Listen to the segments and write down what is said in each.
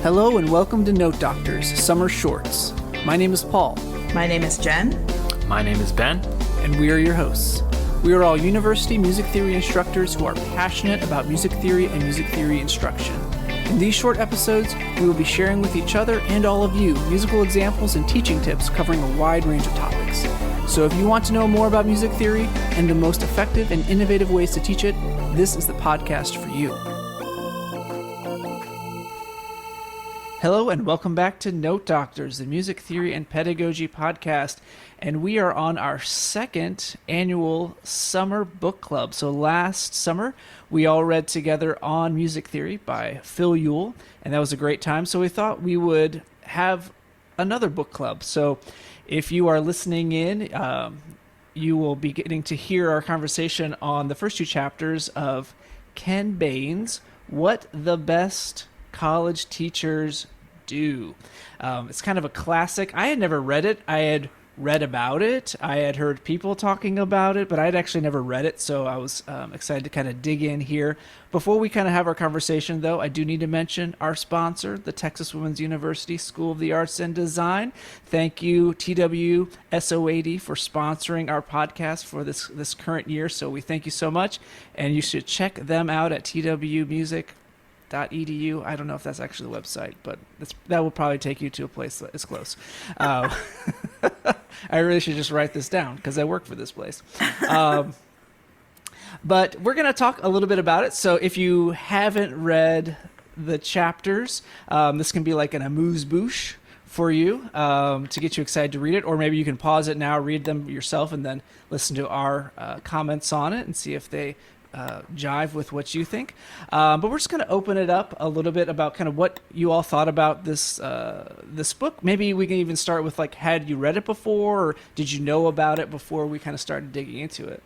Hello and welcome to Note Doctors Summer Shorts. My name is Paul. My name is Jenn. My name is Ben. And we are your hosts. We are all university music theory instructors who are passionate about music theory and music theory instruction. In these short episodes, we will be sharing with each other and all of you musical examples and teaching tips covering a wide range of topics. So if you want to know more about music theory and the most effective and innovative ways to teach it, this is the podcast for you. Hello and welcome back to Note Doctors, the music theory and pedagogy podcast. And we are on our second annual summer book club. So last summer, we all read together On Music Theory by Phil Ewell, and that was a great time. So we thought we would have another book club. So if you are listening in, you will be getting to hear our conversation on the first two chapters of Ken Bain's What the Best College Teachers Do. It's kind of a classic. I had never read it. I had read about it. I had heard people talking about it, but I'd actually never read it, so I was excited to kind of dig in here. Before we kind of have our conversation, though, I do need to mention our sponsor, the Texas Women's University School of the Arts and Design. Thank you, TWSOAD, for sponsoring our podcast for this current year, so we thank you so much, and you should check them out at twmusic.edu. I don't know if that's actually the website, but that will probably take you to a place that is close. I really should just write this down because I work for this place. But we're going to talk a little bit about it. So if you haven't read the chapters, this can be like an amuse-bouche for you to get you excited to read it. Or maybe you can pause it now, read them yourself, and then listen to our comments on it and see if they jive with what you think. But we're just going to open it up a little bit about kind of what you all thought about this book. Maybe we can even start with, like, had you read it before, or did you know about it before we kind of started digging into it?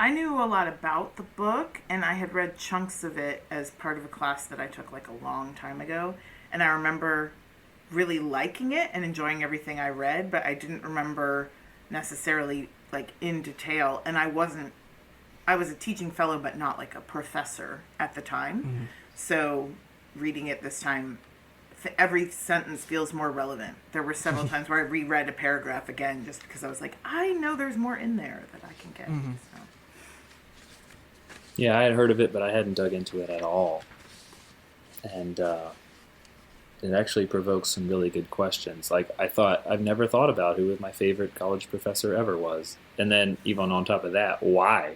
I knew a lot about the book, and I had read chunks of it as part of a class that I took like a long time ago. And I remember really liking it and enjoying everything I read, but I didn't remember necessarily like in detail. And I was a teaching fellow, but not like a professor at the time. Mm-hmm. So reading it this time, every sentence feels more relevant. There were several times where I reread a paragraph again just because I was like, I know there's more in there that I can get. Mm-hmm. So. Yeah, I had heard of it, but I hadn't dug into it at all. And it actually provokes some really good questions. Like, I've never thought about who my favorite college professor ever was. And then even on top of that, why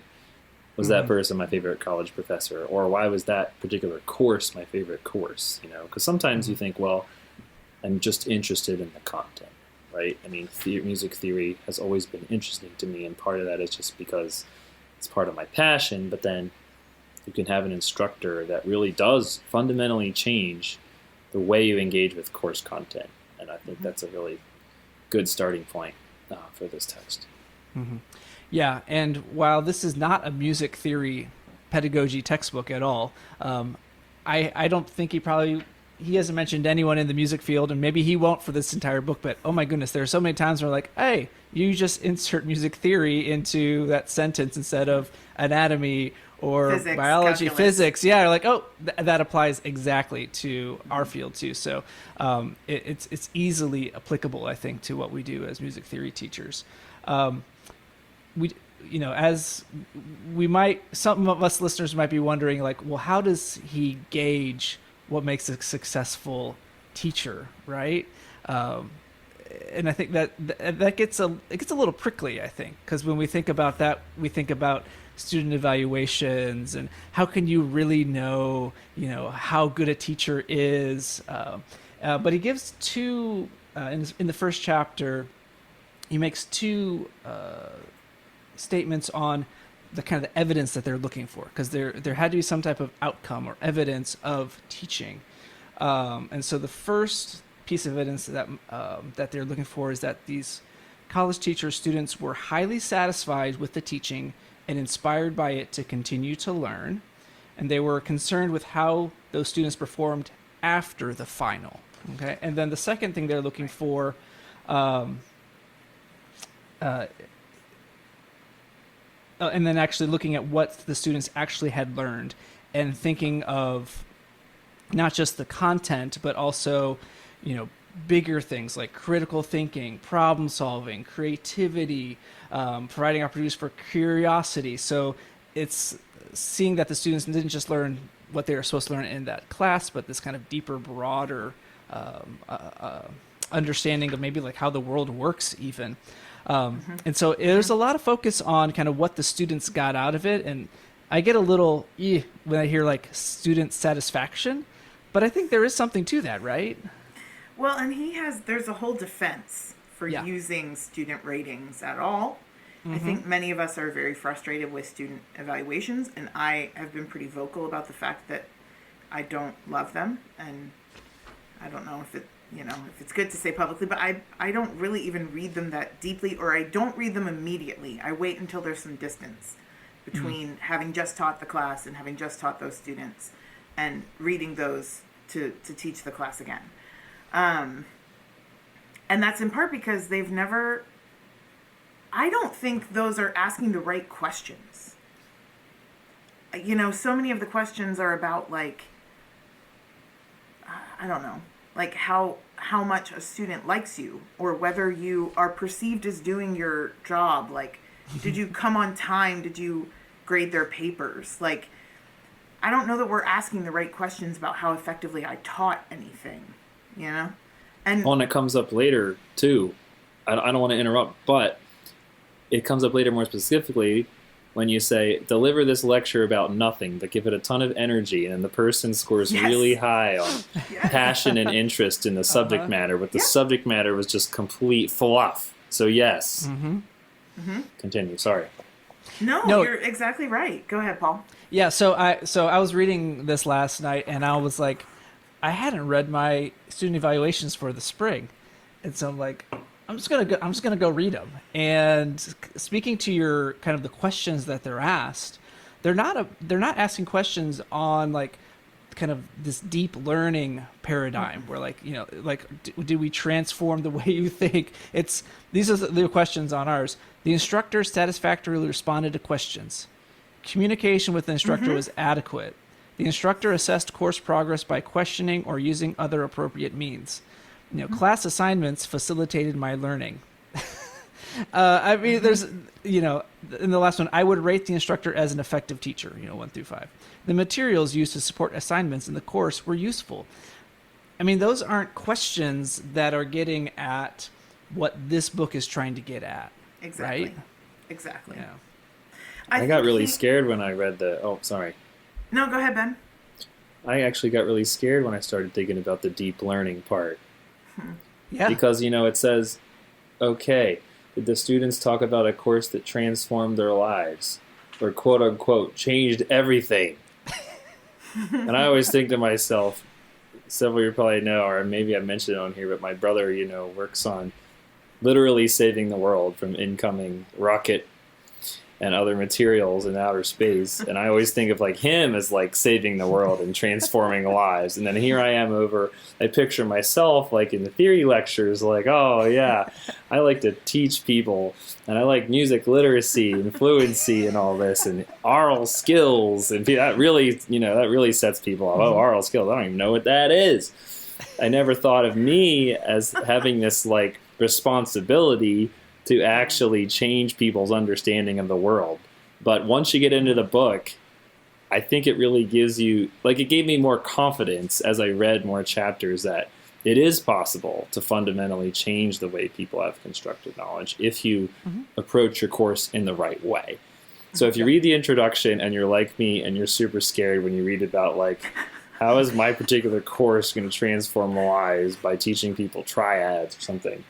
was that person my favorite college professor? Or why was that particular course my favorite course? You know, because sometimes you think, well, I'm just interested in the content, right? I mean, music theory has always been interesting to me, and part of that is just because it's part of my passion. But then you can have an instructor that really does fundamentally change the way you engage with course content. And I think that's a really good starting point for this text. Mm-hmm. Yeah, and while this is not a music theory pedagogy textbook at all, I don't think he hasn't mentioned anyone in the music field, and maybe he won't for this entire book, but oh my goodness, there are so many times where like, hey, you just insert music theory into that sentence instead of anatomy or physics, biology, calculus. Physics. Yeah, like, oh, that applies exactly to our field too. So it's easily applicable, I think, to what we do as music theory teachers. Some of us listeners might be wondering, like, well, how does he gauge what makes a successful teacher, right? And I think that gets a little prickly, I think, because when we think about that, we think about student evaluations and how can you really know, how good a teacher is. But he gives two in the first chapter. He makes two statements on the kind of the evidence that they're looking for, because there had to be some type of outcome or evidence of teaching. And so the first piece of evidence that they're looking for is that these college students were highly satisfied with the teaching and inspired by it to continue to learn, and they were concerned with how those students performed after the final. Okay, and then the second thing they're looking for and then actually looking at what the students actually had learned and thinking of not just the content, but also, bigger things like critical thinking, problem solving, creativity, providing opportunities for curiosity. So it's seeing that the students didn't just learn what they were supposed to learn in that class, but this kind of deeper, broader understanding of maybe like how the world works even. And so there's a lot of focus on kind of what the students got out of it. And I get a little when I hear like student satisfaction, but I think there is something to that, right? Well, and there's a whole defense for Yeah. using student ratings at all. I think many of us are very frustrated with student evaluations, and I have been pretty vocal about the fact that I don't love them, and I don't know if it's good to say publicly, but I don't really even read them that deeply, or I don't read them immediately. I wait until there's some distance between having just taught the class and having just taught those students and reading those to teach the class again. And that's in part because I don't think those are asking the right questions. So many of the questions are about like, I don't know, like how much a student likes you, or whether you are perceived as doing your job. Like, did you come on time? Did you grade their papers? Like, I don't know that we're asking the right questions about how effectively I taught anything, And Well, and it comes up later too. I don't want to interrupt, but it comes up later more specifically when you say, deliver this lecture about nothing, but give it a ton of energy, and then the person scores Yes. really high on Yes. passion and interest in the subject matter, but the subject matter was just complete fluff. So yes. Continue, sorry. No, you're exactly right. Go ahead, Paul. Yeah, so I was reading this last night, and I was like, I hadn't read my student evaluations for the spring, and so I'm like, I'm just gonna go read them. And speaking to your kind of the questions that they're asked, they're not asking questions on like kind of this deep learning paradigm where like do we transform the way you think. These are the questions on ours. The instructor satisfactorily responded to questions. Communication with the instructor was adequate. The instructor assessed course progress by questioning or using other appropriate means. Class assignments facilitated my learning. I mean, there's, in the last one, I would rate the instructor as an effective teacher, 1 through 5. The materials used to support assignments in the course were useful. I mean, those aren't questions that are getting at what this book is trying to get at. Exactly. Right? Exactly. Yeah. I got really scared when I read sorry. No, go ahead, Ben. I actually got really scared when I started thinking about the deep learning part. Yeah. Because, it says, okay, did the students talk about a course that transformed their lives? Or quote unquote, changed everything? And I always think to myself, several of you probably know, or maybe I mentioned it on here, but my brother, works on literally saving the world from incoming rocket and other materials in outer space. And I always think of like him as like saving the world and transforming lives. And then here I am I picture myself like in the theory lectures, like, oh yeah, I like to teach people and I like music literacy and fluency and all this and oral skills. And that really sets people off. Oh, oral skills. I don't even know what that is. I never thought of me as having this like responsibility to actually change people's understanding of the world. But once you get into the book, I think it really gives you, like, it gave me more confidence as I read more chapters that it is possible to fundamentally change the way people have constructed knowledge if you approach your course in the right way. So if you read the introduction and you're like me and you're super scared when you read about, like, how is my particular course going to transform lives by teaching people triads or something,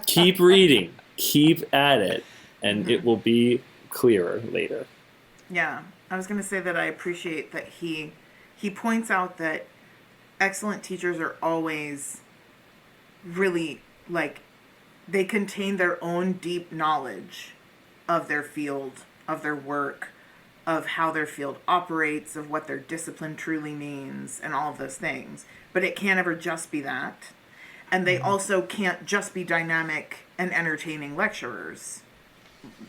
keep reading. Keep at it, and it will be clearer later. Yeah, I was going to say that I appreciate that he points out that excellent teachers are always really, like, they contain their own deep knowledge of their field, of their work, of how their field operates, of what their discipline truly means, and all of those things. But it can't ever just be that. And they also can't just be dynamic and entertaining lecturers.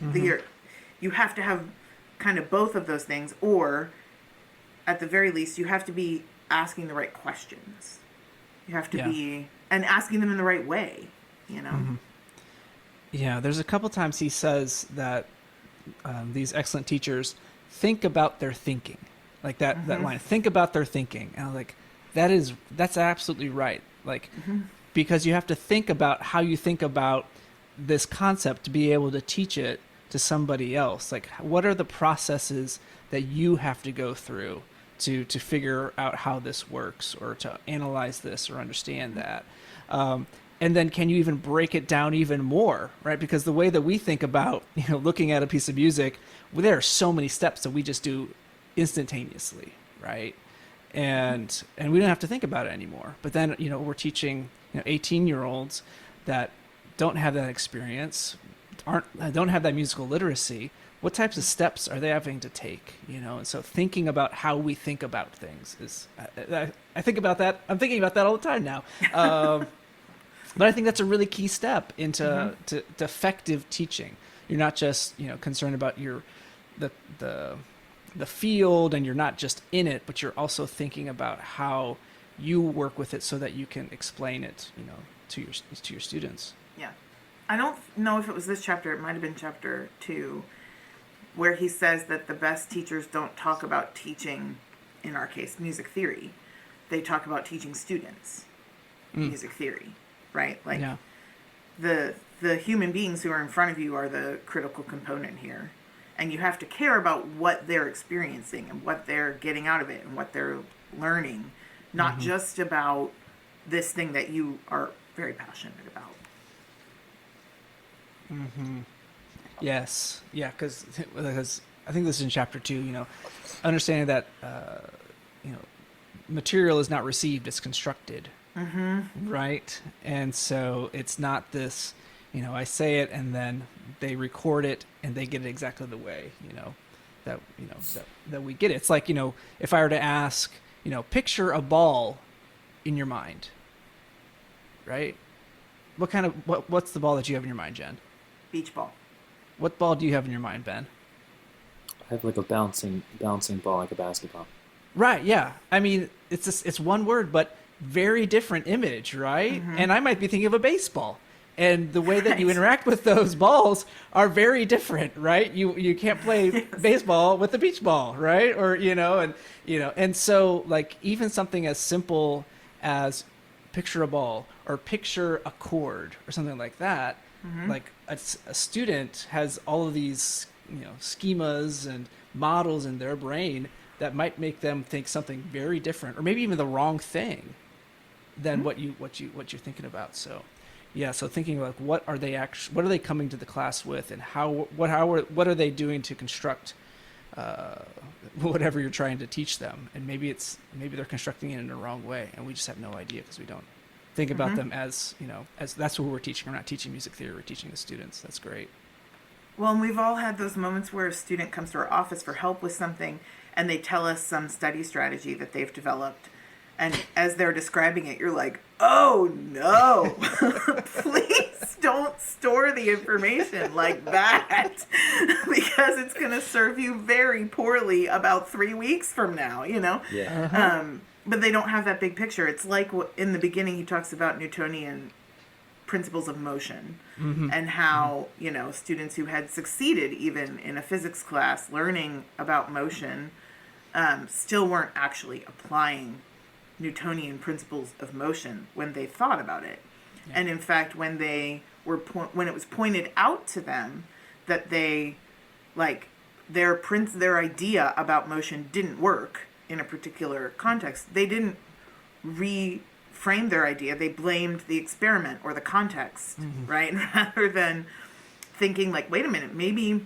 You have to have kind of both of those things, or at the very least, you have to be asking the right questions. You have to Yeah. be, and asking them in the right way, you know? Mm-hmm. Yeah, there's a couple times he says that these excellent teachers think about their thinking, like that line. Think about their thinking, and I'm like, that's absolutely right. Like, because you have to think about how you think about this concept to be able to teach it to somebody else. Like, what are the processes that you have to go through to figure out how this works, or to analyze this, or understand that. And then can you even break it down even more, right? Because the way that we think about, looking at a piece of music, well, there are so many steps that we just do instantaneously, right? And we don't have to think about it anymore. But then, we're teaching 18-year-olds that don't have that experience, don't have that musical literacy. What types of steps are they having to take? And so thinking about how we think about things is, I think about that. I'm thinking about that all the time now. But I think that's a really key step into to effective teaching. You're not just concerned about the field, and you're not just in it, but you're also thinking about how you work with it so that you can explain it to your students. Yeah. I don't know if it was this chapter, it might have been chapter 2, where he says that the best teachers don't talk about teaching, in our case, music theory. They talk about teaching students music theory, right? Like, Yeah. the human beings who are in front of you are the critical component here. And you have to care about what they're experiencing and what they're getting out of it and what they're learning, not just about this thing that you are very passionate about. Yes. Yeah, because I think this is in chapter 2, understanding that, material is not received, it's constructed. Right? And so it's not this, I say it and then they record it and they get it exactly the way, that we get it. It's like, if I were to ask, picture a ball in your mind, right? What's the ball that you have in your mind, Jen? Beach ball. What ball do you have in your mind, Ben? I have like a bouncing ball, like a basketball. Right. Yeah. I mean, it's one word, but very different image, right? And I might be thinking of a baseball, and the way that you interact with those balls are very different, right? You can't play baseball with a beach ball, right? Or and so like even something as simple as picture a ball or picture a chord or something like that. Like a student has all of these schemas and models in their brain that might make them think something very different, or maybe even the wrong thing than what you're thinking about. So yeah, so thinking like what are they coming to the class with, and what are they doing to construct whatever you're trying to teach them. And maybe they're constructing it in the wrong way, and we just have no idea because we don't think about them as as that's what we're teaching. We're not teaching music theory, we're teaching the students. That's great. Well, and we've all had those moments where a student comes to our office for help with something, and they tell us some study strategy that they've developed. And as they're describing it, you're like, oh no, please don't store the information like that, because it's going to serve you very poorly about 3 weeks from now, Yeah. But they don't have that big picture. It's like in the beginning, he talks about Newtonian principles of motion and how, students who had succeeded even in a physics class learning about motion still weren't actually applying Newtonian principles of motion when they thought about it. Yeah. And in fact, when they were when it was pointed out to them that their idea about motion didn't work in a particular context, they didn't reframe their idea. They blamed the experiment or the context, right? Rather than thinking like, wait a minute, maybe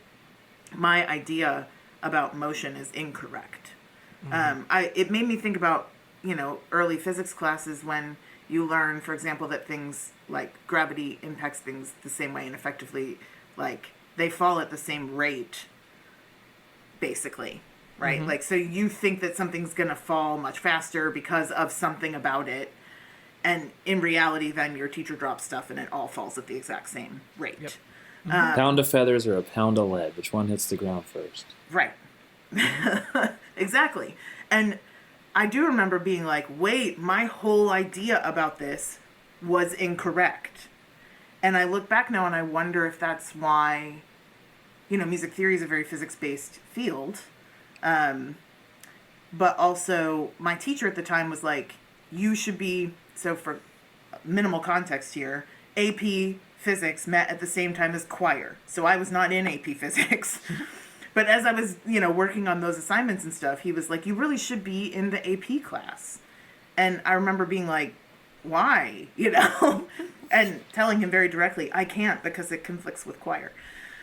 my idea about motion is incorrect. It made me think about early physics classes when you learn, for example, that things like gravity impacts things the same way, and effectively, like, they fall at the same rate, basically, right? Like, so you think that something's going to fall much faster because of something about it, and in reality, then your teacher drops stuff and it all falls at the exact same rate. Yep. A pound of feathers or a pound of lead? Which one hits the ground first? Right. Exactly. And I do remember being like, wait, my whole idea about this was incorrect. And I look back now and I wonder if that's why, music theory is a very physics-based field. But also, my teacher at the time was like, you should be, so for minimal context here, AP Physics met at the same time as choir. So I was not in AP Physics. But as I was, working on those assignments and stuff, he was like, you really should be in the AP class. And I remember being like, why? And telling him very directly, I can't because it conflicts with choir.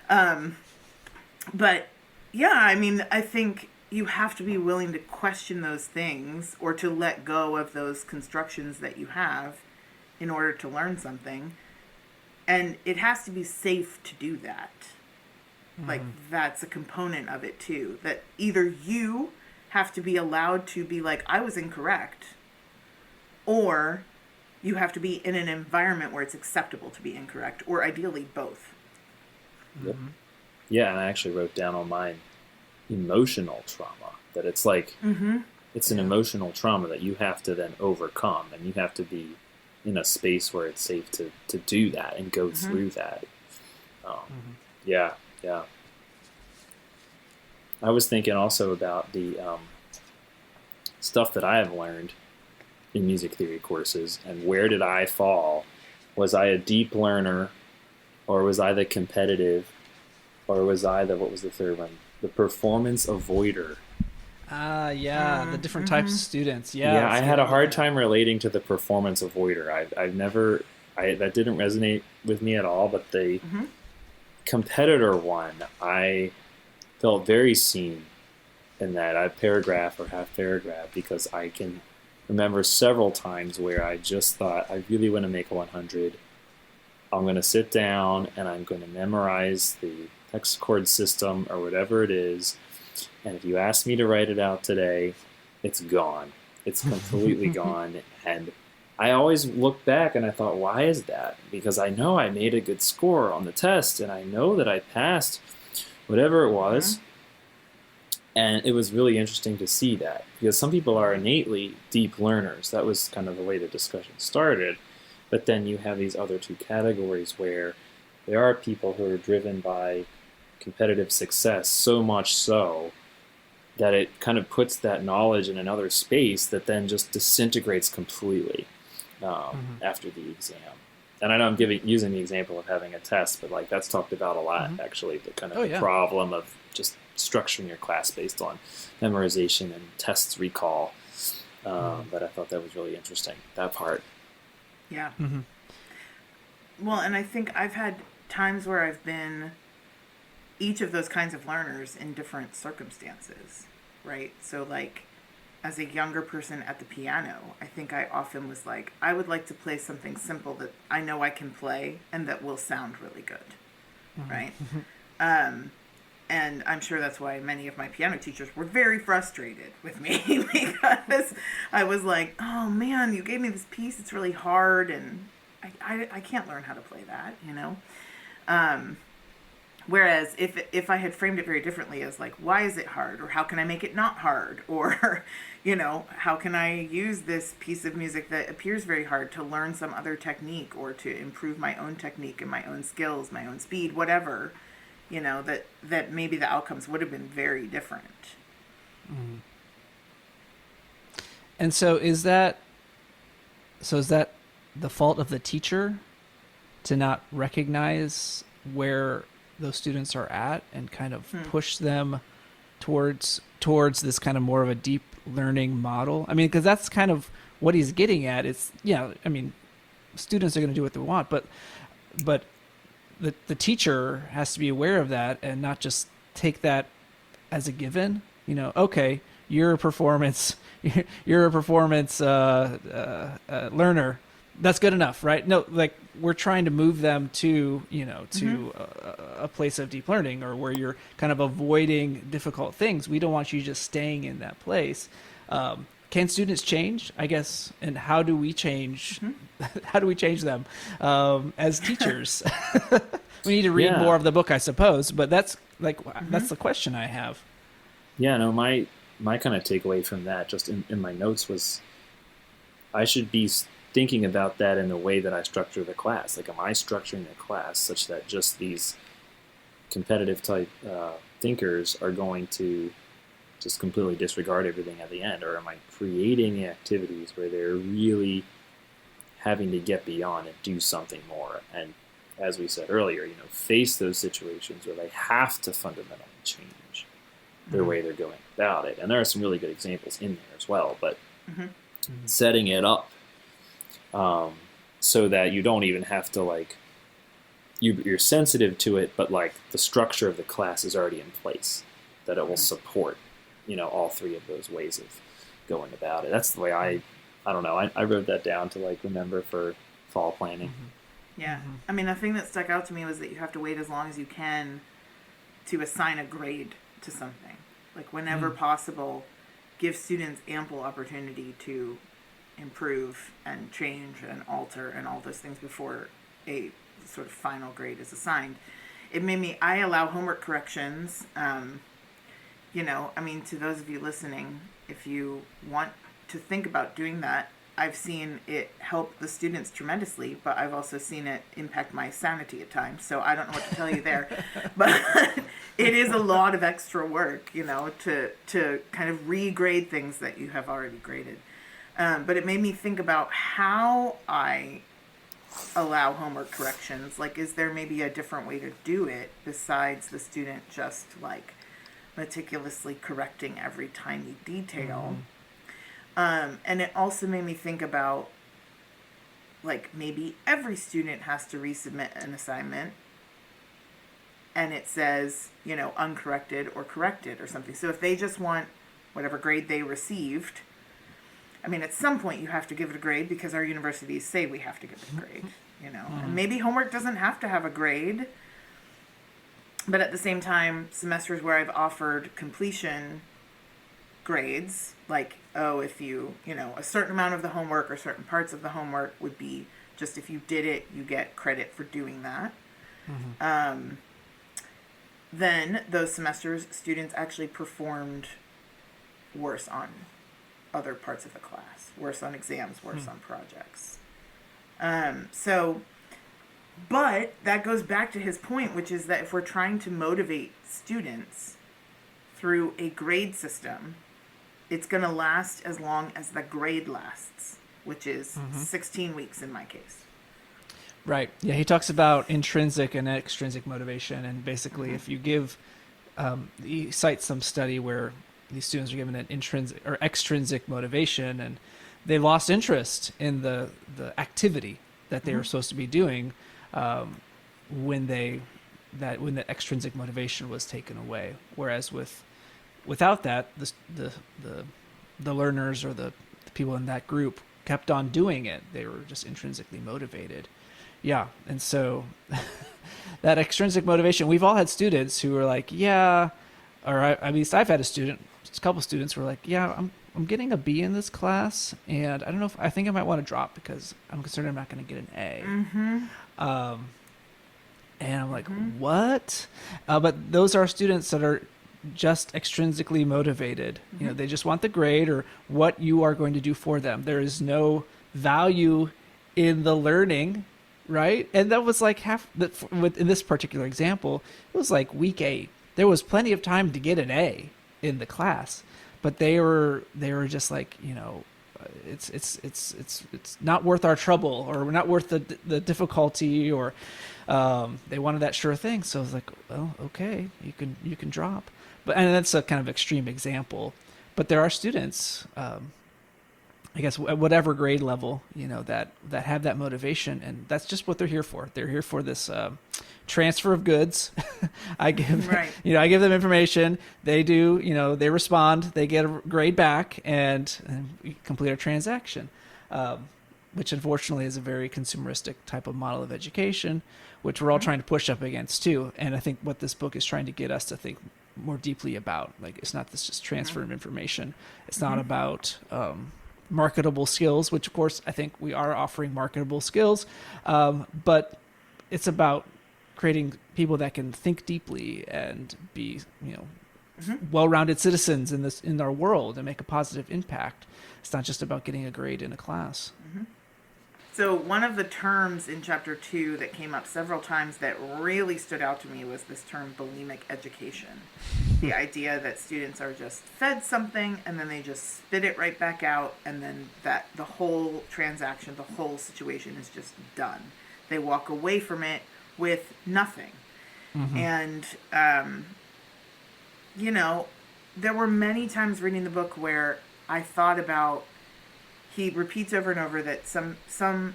But yeah, I mean, I think you have to be willing to question those things or to let go of those constructions that you have in order to learn something. And it has to be safe to do that. Like, that's a component of it too. That either you have to be allowed to be like, I was incorrect, or you have to be in an environment where it's acceptable to be incorrect, or ideally both. Yep. Yeah, and I actually wrote down on mine emotional trauma. That it's like, it's an emotional trauma that you have to then overcome, and you have to be in a space where it's safe to do that and go through that. Yeah. Yeah. I was thinking also about the stuff that I have learned in music theory courses, and where did I fall? Was I a deep learner, or was I the competitive, or was I what was the third one? The performance avoider. The different types of students. Yeah, I had a hard time relating to the performance avoider. I've never, that didn't resonate with me at all, but the competitor one, I felt very seen in that paragraph or half paragraph, because I can remember several times where I just thought, I really want to make a 100. I'm going to sit down and I'm going to memorize the hex chord system or whatever it is. And if you ask me to write it out today, it's gone. It's completely gone. And I always look back and I thought, why is that? Because I know I made a good score on the test, and I know that I passed whatever it was. And it was really interesting to see that, because some people are innately deep learners. That was kind of the way the discussion started. But then you have these other two categories where there are people who are driven by competitive success, so much so that it kind of puts that knowledge in another space that then just disintegrates completely after the exam. And I know I'm using the example of having a test, but like that's talked about a lot, actually, the kind of problem of just structuring your class based on memorization and tests recall. But I thought that was really interesting, that part. Yeah. Well, and I think I've had times where I've been each of those kinds of learners in different circumstances, right? So like, as a younger person at the piano, I think I often was like, I would like to play something simple that I know I can play and that will sound really good, right? And I'm sure that's why many of my piano teachers were very frustrated with me because I was like, oh man, you gave me this piece, it's really hard, and I can't learn how to play that, Whereas if I had framed it very differently as like, why is it hard? Or how can I make it not hard? Or, how can I use this piece of music that appears very hard to learn some other technique or to improve my own technique and my own skills, my own speed, whatever, that maybe the outcomes would have been very different. And so is that the fault of the teacher to not recognize where those students are at and kind of push them towards this kind of more of a deep learning model? I mean, because that's kind of what he's getting at. It's, students are going to do what they want, but the teacher has to be aware of that and not just take that as a given. Okay, you're a performance learner. That's good enough, right? No, like we're trying to move them to, a place of deep learning, or where you're kind of avoiding difficult things. We don't want you just staying in that place. Can students change, I guess, and how do we change? How do we change them as teachers? We need to read more of the book, I suppose. But that's the question I have. Yeah, no, my my kind of takeaway from that, just in my notes, was I should be thinking about that in the way that I structure the class. Like, am I structuring the class such that just these competitive type thinkers are going to just completely disregard everything at the end, or am I creating activities where they're really having to get beyond and do something more? And as we said earlier, face those situations where they have to fundamentally change their way they're going about it. And there are some really good examples in there as well, but setting it up so that you don't even have to, like, you're sensitive to it, but like the structure of the class is already in place, that it will support, all three of those ways of going about it. That's the way I don't know. I wrote that down to, like, remember for fall planning. Yeah. I mean, the thing that stuck out to me was that you have to wait as long as you can to assign a grade to something. Like, whenever possible, give students ample opportunity to improve and change and alter and all those things before a sort of final grade is assigned. It made me, I allow homework corrections. I mean, to those of you listening, if you want to think about doing that, I've seen it help the students tremendously, but I've also seen it impact my sanity at times. So I don't know what to tell you there, but it is a lot of extra work, to kind of regrade things that you have already graded. But it made me think about how I allow homework corrections. Like, is there maybe a different way to do it besides the student just, like, meticulously correcting every tiny detail? And it also made me think about, like, maybe every student has to resubmit an assignment and it says, uncorrected or corrected or something. So if they just want whatever grade they received, I mean, at some point you have to give it a grade because our universities say we have to give it a grade, And maybe homework doesn't have to have a grade. But at the same time, semesters where I've offered completion grades, like, if you, a certain amount of the homework or certain parts of the homework would be just, if you did it, you get credit for doing that. Then those semesters, students actually performed worse on other parts of the class, worse on exams, worse on projects. But that goes back to his point, which is that if we're trying to motivate students through a grade system, it's going to last as long as the grade lasts, which is 16 weeks in my case. Right. Yeah, he talks about intrinsic and extrinsic motivation, and basically if you give, he cites some study where these students are given an intrinsic or extrinsic motivation, and they lost interest in the activity that they were supposed to be doing when the extrinsic motivation was taken away. Whereas without that, the learners or the people in that group kept on doing it. They were just intrinsically motivated. Yeah, and so that extrinsic motivation, we've all had students who were like, yeah, or at least I've had a couple students who were like, yeah, I'm getting a B in this class, and I don't know I think I might want to drop because I'm concerned I'm not going to get an A. And I'm like, what? But those are students that are just extrinsically motivated. They just want the grade or what you are going to do for them. There is no value in the learning, right? And that was like in this particular example, it was like week 8. There was plenty of time to get an A in the class, but they were just like, it's not worth our trouble, or we're not worth the difficulty, or they wanted that sure thing. So I was like, well, okay, you can drop. And that's a kind of extreme example, but there are students, I guess at whatever grade level, that have that motivation, and that's just what they're here for. They're here for this transfer of goods. I give them information. They do, they respond. They get a grade back, and we complete our transaction, which unfortunately is a very consumeristic type of model of education, which we're all trying to push up against too. And I think what this book is trying to get us to think more deeply about, like, it's not this just transfer of information. It's not about marketable skills, which of course I think we are offering marketable skills, but it's about creating people that can think deeply and be, well-rounded citizens in our world and make a positive impact. It's not just about getting a grade in a class. So one of the terms in chapter 2 that came up several times that really stood out to me was this term bulimic education. The idea that students are just fed something and then they just spit it right back out, and then that the whole transaction, the whole situation is just done. They walk away from it with nothing. And, you know, there were many times reading the book where I thought about, he repeats over and over that some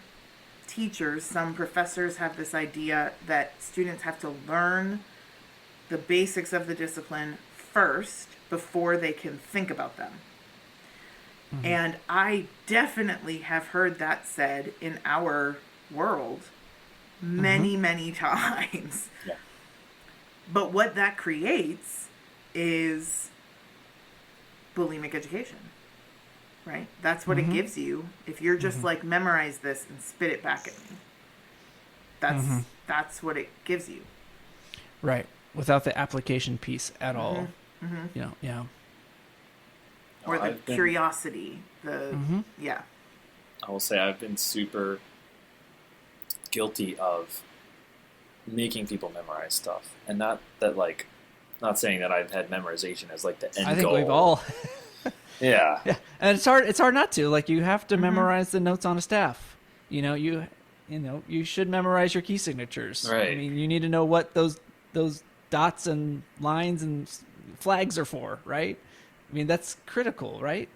teachers, some professors have this idea that students have to learn the basics of the discipline first before they can think about them. And I definitely have heard that said in our world many, many times. Yeah. But what that creates is bulimic education. Right? That's what it gives you. If you're just like, memorize this and spit it back at me. That's what it gives you. Right. Without the application piece at all. Yeah. Or the curiosity. Yeah. I will say I've been super guilty of making people memorize stuff. And not saying that I've had memorization as like the end goal. I think we've all... Yeah. And it's hard not to. Like, you have to memorize the notes on a staff. You should memorize your key signatures. Right. I mean, you need to know what those dots and lines and flags are for, right? I mean, that's critical, right?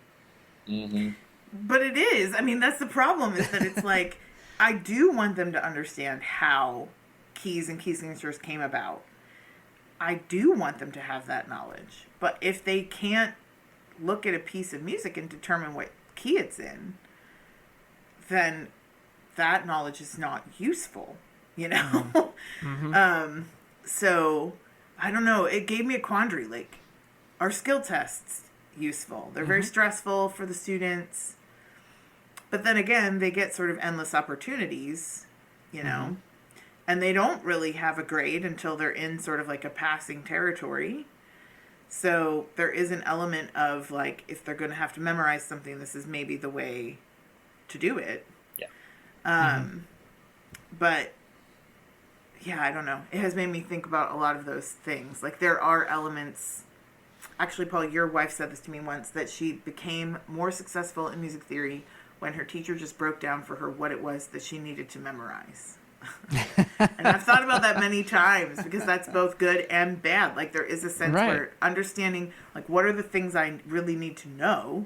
But it is. I mean, that's the problem, is that it's like, I do want them to understand how keys and key signatures came about. I do want them to have that knowledge. But if they can't look at a piece of music and determine what key it's in, then that knowledge is not useful, you know? So, I don't know. It gave me a quandary. Like, are skill tests useful? They're very stressful for the students. But then again, they get sort of endless opportunities, you know? And they don't really have a grade until they're in sort of like a passing territory. So there is an element of, like, if they're going to have to memorize something, this is maybe the way to do it. Yeah. But, yeah, I don't know. It has made me think about a lot of those things. Like, there are elements... Actually, Paul, your wife said this to me once, that she became more successful in music theory when her teacher just broke down for her what it was that she needed to memorize. And I've thought about that many times, because that's both good and bad. Like, there is a sense where understanding, like, what are the things I really need to know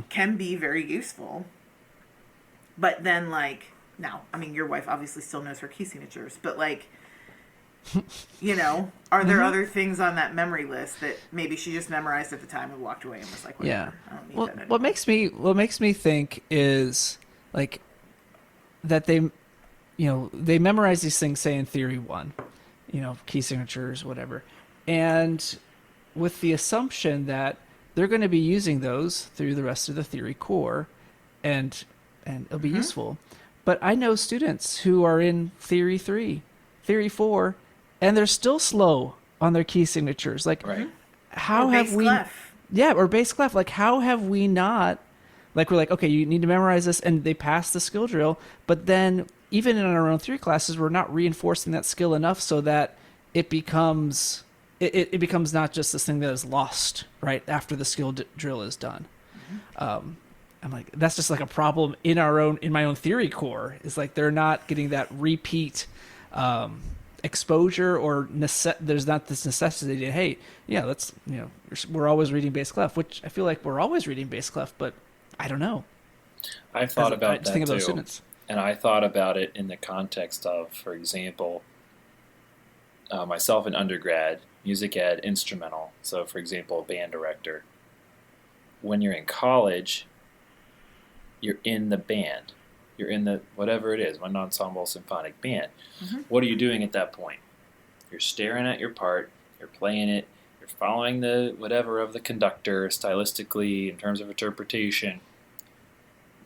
can be very useful. But then, like, now, I mean, your wife obviously still knows her key signatures, but, like, you know, are there other things on that memory list that maybe she just memorized at the time and walked away and was like, whatever, I don't need that anymore. What makes me think is, like, that they memorize these things, say in Theory 1, key signatures, whatever. And with the assumption that they're going to be using those through the rest of the theory core, and it'll be useful. But I know students who are in Theory 3, Theory 4, and they're still slow on their key signatures. Like, how have we... Yeah, or bass clef. Like, how have we not... Like, we're like, okay, you need to memorize this, and they pass the skill drill, but then even in our own theory classes, we're not reinforcing that skill enough so that it becomes it becomes not just this thing that is lost right after the skill drill is done. I'm like, that's just like a problem in my own theory core. Is like they're not getting that repeat exposure, or there's not this necessity to, hey, yeah, let's we're always reading bass clef, which I feel like we're always reading bass clef, but I don't know. I've thought about that think of too. those students. And I thought about it in the context of, for example, myself in undergrad, music ed, instrumental. So, for example, band director. When you're in college, you're in the band. You're in the, whatever it is, one ensemble symphonic band. What are you doing at that point? You're staring at your part, you're playing it, you're following the whatever of the conductor stylistically in terms of interpretation.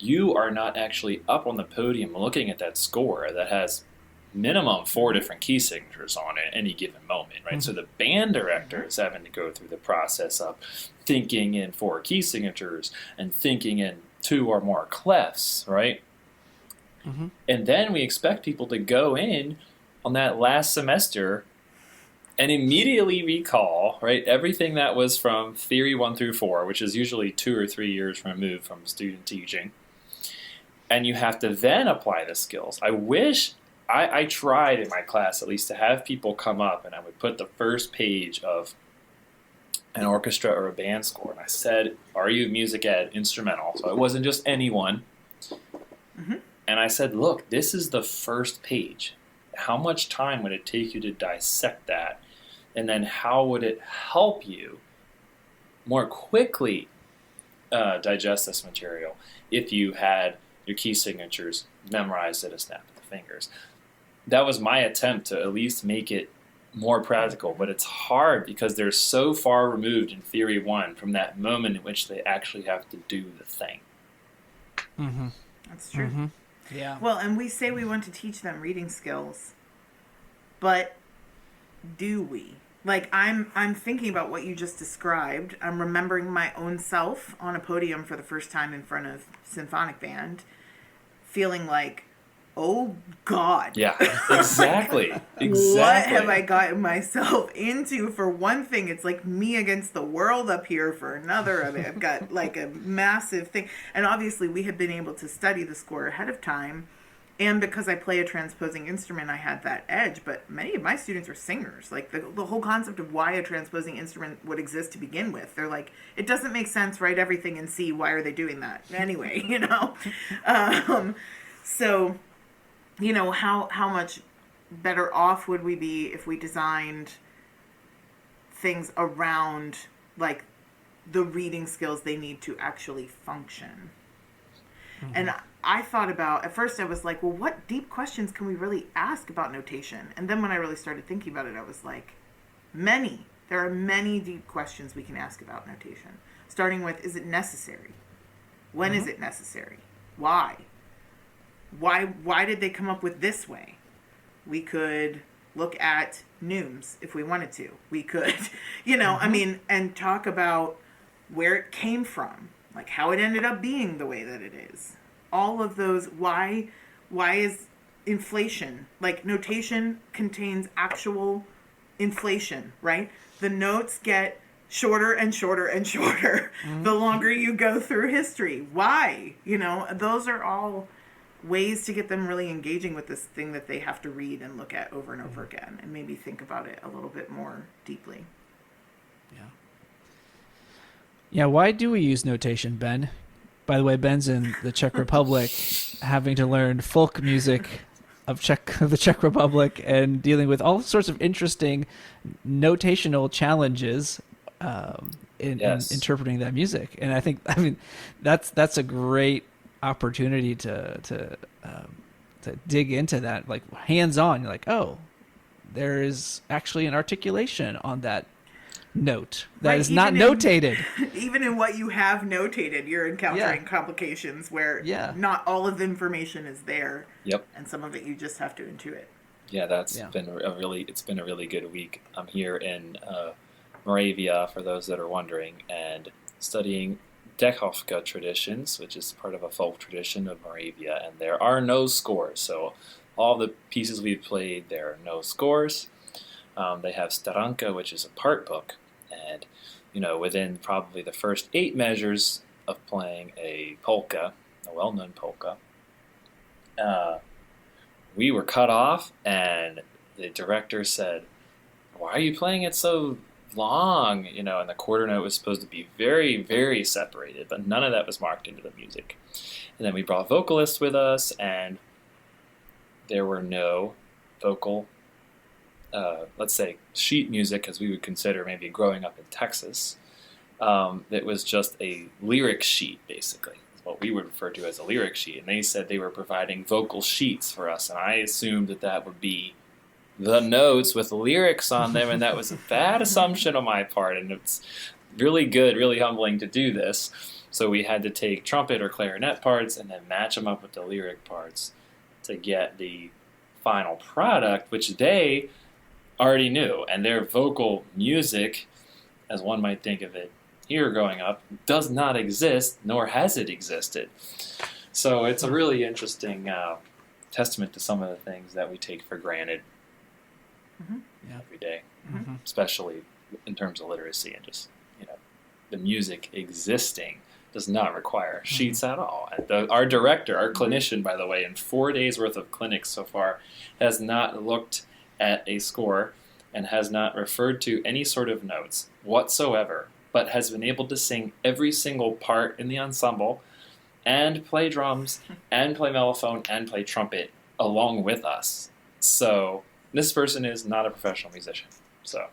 You are not actually up on the podium looking at that score that has minimum 4 different key signatures on it at any given moment, right? So the band director is having to go through the process of thinking in 4 key signatures and thinking in 2 or more clefs, right? And then we expect people to go in on that last semester and immediately recall, right, everything that was from theory 1 through 4, which is usually 2 or 3 years removed from student teaching. And you have to then apply the skills. I wish I tried in my class at least to have people come up, and I would put the first page of an orchestra or a band score, and I said, are you music ed instrumental? So it wasn't just anyone. And I said, look, this is the first page. How much time would it take you to dissect that? And then how would it help you more quickly digest this material if you had your key signatures memorized at a snap of the fingers? That was my attempt to at least make it more practical, but it's hard because they're so far removed in theory 1 from that moment in which they actually have to do the thing. That's true. Yeah. Well, and we say we want to teach them reading skills, but do we? Like, I'm thinking about what you just described. I'm remembering my own self on a podium for the first time in front of symphonic band, feeling like, oh God. Yeah, exactly. What have I gotten myself into? For one thing, it's like me against the world up here. For another, I mean, I've got like a massive thing. And obviously we had been able to study the score ahead of time. And because I play a transposing instrument, I had that edge. But many of my students are singers. Like the whole concept of why a transposing instrument would exist to begin with. They're like, it doesn't make sense. Write everything in C. Why are they doing that? Anyway, you know. So, you know, how much better off would we be if we designed things around like the reading skills they need to actually function? And I thought about, at first I was like, well, what deep questions can we really ask about notation? And then when I really started thinking about it, I was like, there are many deep questions we can ask about notation. Starting with, is it necessary? When is it necessary? Why? Why did they come up with this way? We could look at neumes if we wanted to. We could, you know, I mean, and talk about where it came from, like how it ended up being the way that it is. All of those, why is inflation, like notation contains actual inflation, right? The notes get shorter and shorter and shorter the longer you go through history. Why? You know, those are all ways to get them really engaging with this thing that they have to read and look at over and over again, and maybe think about it a little bit more deeply. Yeah, why do we use notation, Ben? By the way, Ben's in the Czech Republic, having to learn folk music of the Czech Republic and dealing with all sorts of interesting notational challenges in interpreting that music. And I mean, that's a great opportunity to dig into that, like hands-on. You're like, oh, there is actually an articulation on that note that is not notated. Even in what you have notated, you're encountering complications where not all of the information is there. Yep. And some of it you just have to intuit. Yeah, been it's been a really good week. I'm here in Moravia, for those that are wondering, and studying Dechovka traditions, which is part of a folk tradition of Moravia, and there are no scores. So all the pieces we've played, there are no scores. They have Staranka, which is a part book, and you know, within probably the first 8 measures of playing a polka, a well-known polka, we were cut off, and the director said, "Why are you playing it so long?" You know, and the quarter note was supposed to be very, very separated, but none of that was marked into the music. And then we brought vocalists with us, and there were no vocal, let's say, sheet music, as we would consider maybe growing up in Texas. It was just a lyric sheet, basically, what we would refer to as a lyric sheet. And they said they were providing vocal sheets for us, and I assumed that would be the notes with lyrics on them, and that was a bad assumption on my part, and it's really good, really humbling to do this. So we had to take trumpet or clarinet parts and then match them up with the lyric parts to get the final product, which they already knew. And their vocal music, as one might think of it here growing up, does not exist, nor has it existed. So it's a really interesting testament to some of the things that we take for granted every day, especially in terms of literacy and just, the music existing does not require sheets at all. And our director, our clinician, by the way, in 4 days worth of clinics so far, has not looked at a score and has not referred to any sort of notes whatsoever, but has been able to sing every single part in the ensemble and play drums and play mellophone and play trumpet along with us. So this person is not a professional musician. So,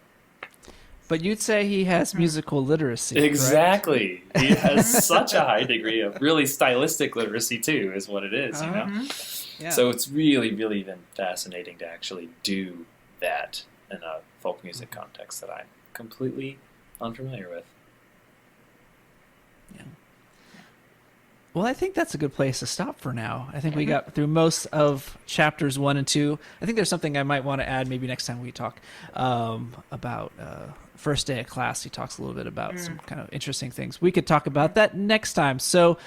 but you'd say he has musical literacy. Exactly. He has such a high degree of really stylistic literacy too, is what it is, Yeah. So it's really, really been fascinating to actually do that in a folk music context that I'm completely unfamiliar with. Yeah. Well, I think that's a good place to stop for now. I think we got through most of chapters 1 and 2. I think there's something I might want to add maybe next time we talk about first day of class. He talks a little bit about some kind of interesting things. We could talk about that next time. So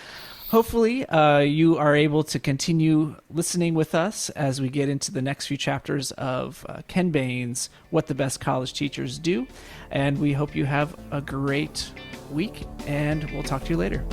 hopefully you are able to continue listening with us as we get into the next few chapters of Ken Bain's What the Best College Teachers Do. And we hope you have a great week, and we'll talk to you later.